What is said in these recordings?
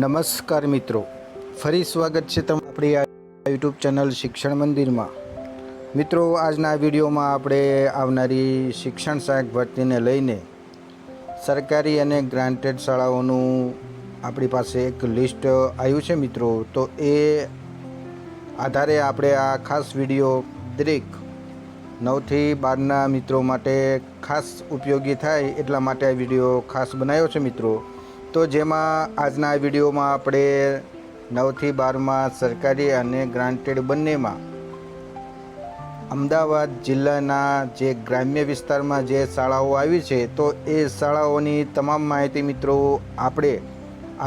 નમસ્કાર મિત્રો, ફરી સ્વાગત છે તમારું આપણી આ યુટ્યુબ ચેનલ શિક્ષણ મંદિરમાં। મિત્રો, આજના વિડીયોમાં આપણે આવનારી શિક્ષણ સહાયક ભરતીને લઈને સરકારી અને ગ્રાન્ટેડ શાળાઓનું આપણી પાસે એક લિસ્ટ આવ્યું છે મિત્રો। તો એ આધારે આપણે આ ખાસ વિડીયો દરેક 9 થી 12ના મિત્રો માટે ખાસ ઉપયોગી થાય એટલા માટે આ વિડીયો ખાસ બનાવ્યો છે મિત્રો। તો જેમાં આજના વિડીયોમાં આપણે 9 થી 12માં સરકારી અને ગ્રાન્ટેડ બંનેમાં અમદાવાદ જિલ્લાના જે ગ્રામ્ય વિસ્તારમાં જે શાળાઓ આવી છે તો એ શાળાઓની તમામ માહિતી મિત્રો આપણે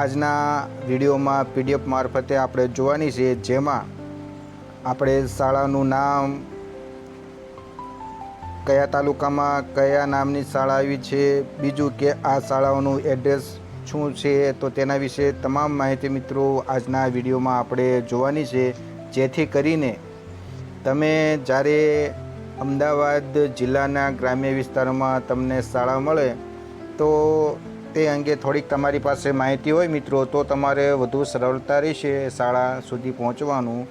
આજના વિડીયોમાં PDF મારફતે આપણે જોવાની છે, જેમાં આપણે શાળાનું નામ, કયા તાલુકામાં કયા નામની શાળા આવી છે, બીજું કે આ શાળાઓનું એડ્રેસ શું છે, તો તેના વિશે તમામ માહિતી મિત્રો આજના વિડીયોમાં આપણે જોવાની છે, જેથી કરીને તમે જ્યારે અમદાવાદ જિલ્લાના ગ્રામ્ય વિસ્તારોમાં તમને શાળા મળે તો તે અંગે થોડીક તમારી પાસે માહિતી હોય મિત્રો તો તમારે વધુ સરળતા રહેશે શાળા સુધી પહોંચવાનું।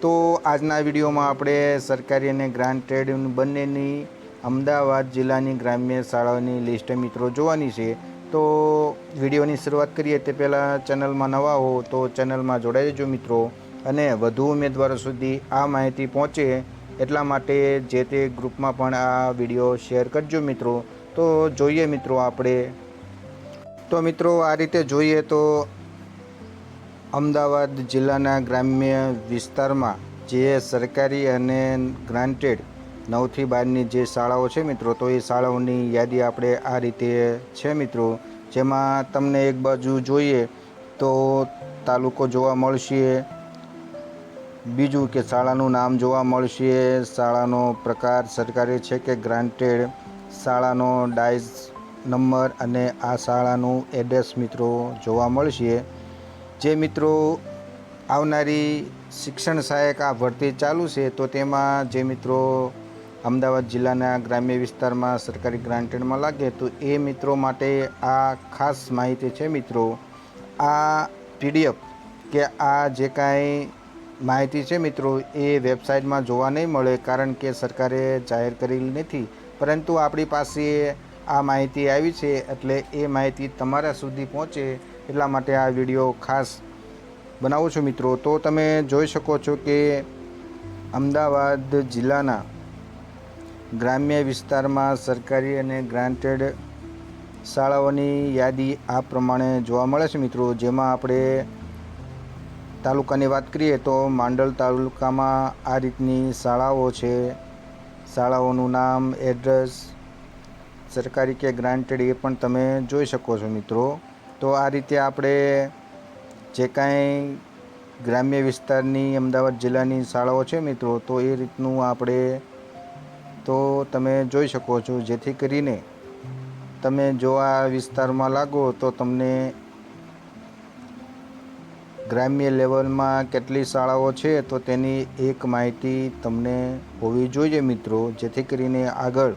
તો આજના વિડીયોમાં આપણે સરકારી અને ગ્રાન્ટેડ બંનેની અમદાવાદ જિલ્લાની ગ્રામ્ય શાળાઓની લિસ્ટ મિત્રો જોવાની છે। તો વિડીયોની શરૂઆત કરીએ તે પહેલાં ચેનલમાં નવા હો તો ચેનલમાં જોડાઈ જજો મિત્રો, અને વધુ ઉમેદવારો સુધી આ માહિતી પહોંચે એટલા માટે જે તે ગ્રુપમાં પણ આ વિડીયો શેર કરજો મિત્રો। તો જોઈએ મિત્રો આપણે, તો મિત્રો આ રીતે જોઈએ તો અમદાવાદ જિલ્લાના ગ્રામ્ય વિસ્તારમાં જે સરકારી અને ગ્રાન્ટેડ 9 થી 12ની જે શાળાઓ છે મિત્રો, તો એ શાળાઓની યાદી આપણે આ રીતે છે મિત્રો। જેમાં તમને એક બાજુ જોઈએ તો તાલુકો જોવા મળશે, બીજું કે શાળાનું નામ જોવા મળશે, શાળાનો પ્રકાર સરકારી છે કે ગ્રાન્ટેડ, શાળાનો ડાયસ નંબર અને આ શાળાનું એડ્રેસ મિત્રો જોવા મળશે। જે મિત્રો આવનારી શિક્ષણ સહાયક આ ભરતી ચાલુ છે તો તેમાં જે મિત્રો અમદાવાદ જિલ્લાના ગ્રામ્ય વિસ્તારમાં સરકારી ગ્રાન્ટેડમાં લાગે તો એ મિત્રો માટે આ ખાસ માહિતી છે મિત્રો। આ PDF કે આ જે કાંઈ માહિતી છે મિત્રો એ વેબસાઇટમાં જોવા નહીં મળે, કારણ કે સરકારે જાહેર કરેલી નથી, પરંતુ આપણી પાસે આ માહિતી આવી છે એટલે એ માહિતી તમારા સુધી પહોંચે એટલા માટે આ વિડીયો ખાસ બનાવું છું મિત્રો। તો તમે જોઈ શકો છો કે અમદાવાદ જિલ્લાના ગ્રામ્ય વિસ્તારમાં સરકારી અને ગ્રાન્ટેડ શાળાઓની યાદી આ પ્રમાણે જોવા મળે છે મિત્રો। જેમાં આપણે તાલુકાની વાત કરીએ તો માંડલ તાલુકામાં આ રીતની શાળાઓ છે, શાળાઓનું નામ, એડ્રેસ, સરકારી કે ગ્રાન્ટેડ એ પણ તમે જોઈ શકો છો મિત્રો। તો આ રીતે આપણે જે કાંઈ ગ્રામ્ય વિસ્તારની અમદાવાદ જિલ્લાની શાળાઓ છે મિત્રો તો એ રીતનું આપણે તો તમે જોઈ શકો છો, જેથી કરીને તમે જો આ વિસ્તારમાં લાગો તો તમને ગ્રામ્ય લેવલમાં કેટલી શાળાઓ છે તો તેની એક માહિતી તમને હોવી જોઈએ મિત્રો, જેથી કરીને આગળ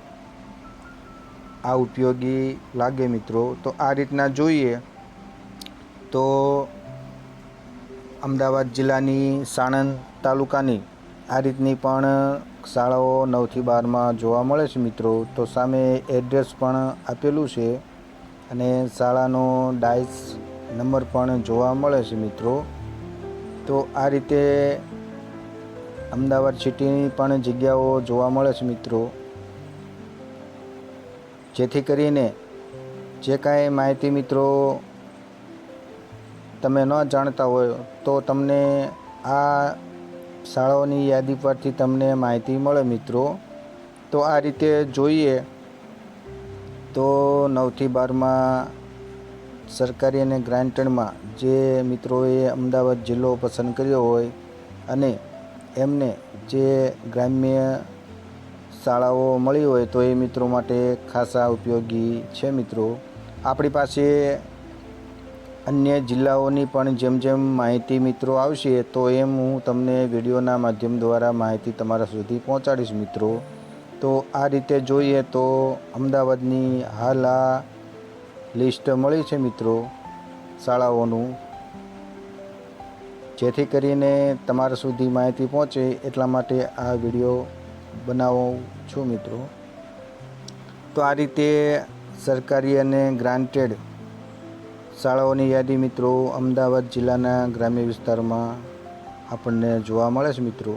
આ ઉપયોગી લાગે મિત્રો। તો આ રીતના જોઈએ તો અમદાવાદ જિલ્લાની સાણંદ તાલુકાની આ રીતની પણ શાળાઓ 9 થી 12માં જોવા મળે છે મિત્રો। તો સામે એડ્રેસ પણ આપેલું છે અને શાળાનો ડાયસ નંબર પણ જોવા મળે છે મિત્રો। તો આ રીતે અમદાવાદ સિટીની પણ જગ્યાઓ જોવા મળે છે મિત્રો, જેથી કરીને જે કાંઈ માહિતી મિત્રો તમે ન જાણતા હોય તો તમને આ શાળાઓની યાદી પરથી તમને માહિતી મળે મિત્રો। તો આ રીતે જોઈએ તો 9 થી 12માં સરકારી અને ગ્રાન્ટેડમાં જે મિત્રોએ અમદાવાદ જિલ્લો પસંદ કર્યો હોય અને એમને જે ગ્રામ્ય શાળાઓ મળી હોય તો એ મિત્રો માટે ખાસા ઉપયોગી છે મિત્રો। આપણી પાસે અન્ય જિલ્લાઓની પણ જેમ જેમ માહિતી મિત્રો આવશે તો એમ હું તમને વિડીયોના માધ્યમ દ્વારા માહિતી તમારા સુધી પહોંચાડીશ મિત્રો। તો આ રીતે જોઈએ તો અમદાવાદની હાલ આ લિસ્ટ મળી છે મિત્રો। શાળાઓનું, જેથી કરીને તમારા સુધી માહિતી પહોંચે એટલા માટે આ વિડીયો બનાવું છું મિત્રો. તો આ રીતે સરકારી અને ગ્રાન્ટેડ શાળાઓની યાદી મિત્રો અમદાવાદ જિલ્લાના ગ્રામ્ય વિસ્તારમાં આપણને જોવા મળે છે મિત્રો.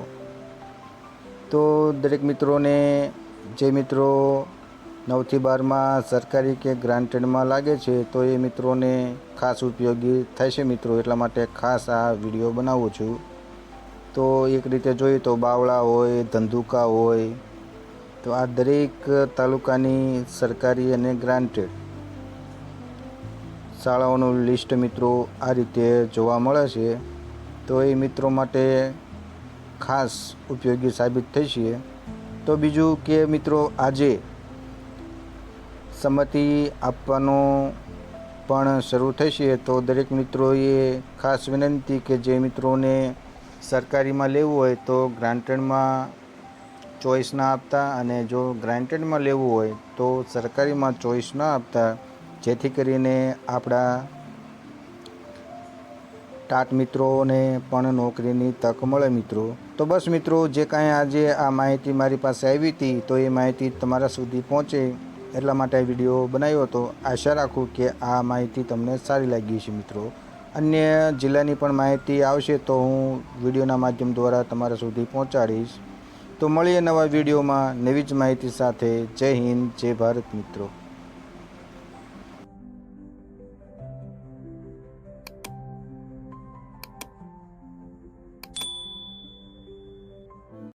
તો દરેક મિત્રોને, જે મિત્રો 9 થી 12માં સરકારી કે ગ્રાન્ટેડમાં લાગે છે તો એ મિત્રોને ખાસ ઉપયોગી થાય છે મિત્રો, એટલા માટે ખાસ આ વિડીયો બનાવું છું. તો એક રીતે જોઈએ તો બાવળા હોય, ધંધુકા હોય, તો આ દરેક તાલુકાની સરકારી અને ગ્રાન્ટેડ શાળાઓનું લિસ્ટ મિત્રો આ રીતે જોવા મળે છે. તો એ મિત્રો માટે ખાસ ઉપયોગી સાબિત થઈ છે. તો બીજું કે મિત્રો આજે સંમતિ આપવાનું પણ શરૂ થશે, તો દરેક મિત્રોએ ખાસ વિનંતી કે જે મિત્રોને સરકારીમાં લેવું હોય તો ગ્રાન્ટેડમાં ચોઈસ ના આપતા, અને જો ગ્રાન્ટેડમાં લેવું હોય તો સરકારીમાં ચોઈસ ના આપતા, જેથી કરીને આપણા ટાટ મિત્રોને પણ નોકરીની તક મળે મિત્રો. તો બસ મિત્રો, જે કાંઈ આજે આ માહિતી મારી પાસે આવી હતી તો એ માહિતી તમારા સુધી પહોંચે એટલા માટે આ વિડીયો બનાવ્યો હતો. આશા રાખું કે આ માહિતી તમને સારી લાગી છે મિત્રો. અન્ય જિલ્લાની પણ માહિતી આવશે તો હું વિડીયોના માધ્યમ દ્વારા તમારા સુધી પહોંચાડીશ. તો મળીએ નવા વિડીયોમાં નવી જ માહિતી સાથે. જય હિન્દ, જય ભારત મિત્રો.